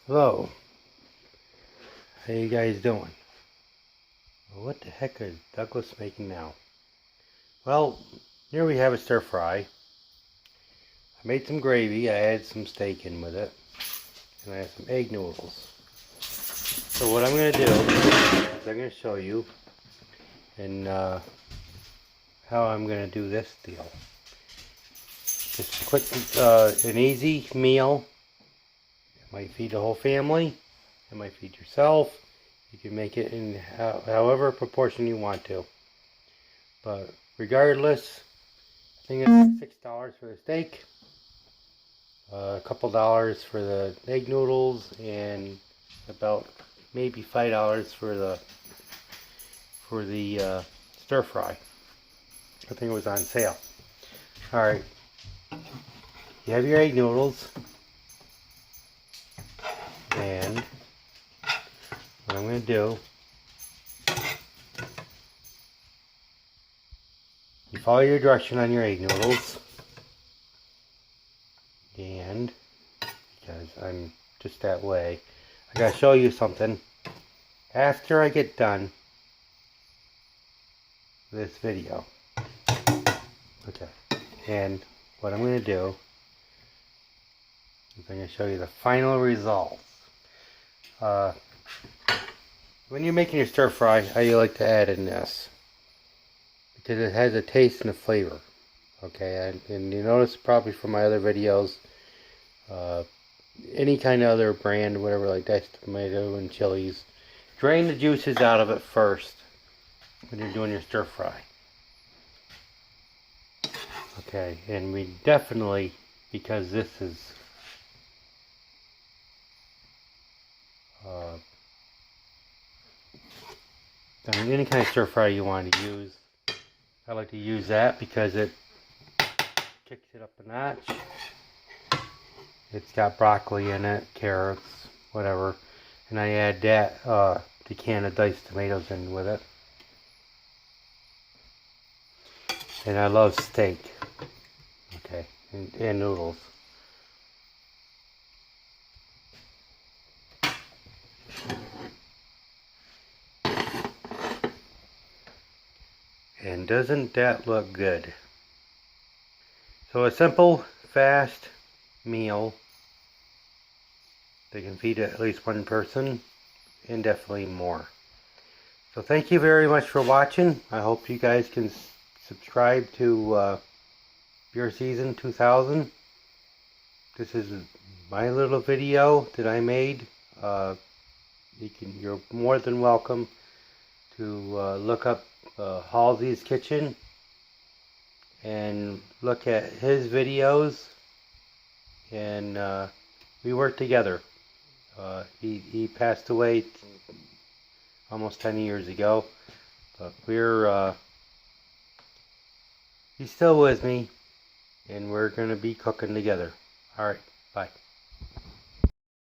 Hello, how you guys doing? Well, what the heck is Douglas making now? Well, here we have a stir fry. I made some gravy, I added some steak in with it, and I have some egg noodles. So what I'm going to do is I'm going to show you and how I'm going to do this deal. Just a quick, an easy meal. It might feed the whole family. It might feed yourself. You can make it in however proportion you want to. But regardless, I think it's $6 for the steak, a couple dollars for the egg noodles, and about maybe $5 for the stir fry. I think it was on sale. Alright, you have your egg noodles, and what I'm going to do, you follow your direction on your egg noodles, and because I'm just that way, I gotta show you something. After I get done this video, okay, and what I'm going to do is I'm going to show you the final results. When you're making your stir fry, I like to add in this because it has a taste and a flavor. Okay, and you notice probably from my other videos, any kind of other brand, whatever, like diced tomato and chilies, drain the juices out of it first when you're doing your stir fry. Okay, and we definitely, because this is I mean, any kind of stir fry you want to use, I like to use that because it kicks it up a notch. It's got broccoli in it, carrots, whatever, and I add that the can of diced tomatoes in with it. And I love steak, okay, and noodles. And doesn't that look good? So a simple, fast meal that can feed at least one person, and definitely more. So thank you very much for watching. I hope you guys can subscribe to Beer Season 2000. This is my little video that I made. You're more than welcome to look up Halsey's Kitchen and look at his videos, and we work together. He passed away almost 10 years ago, but he's still with me, and we're gonna be cooking together. All right.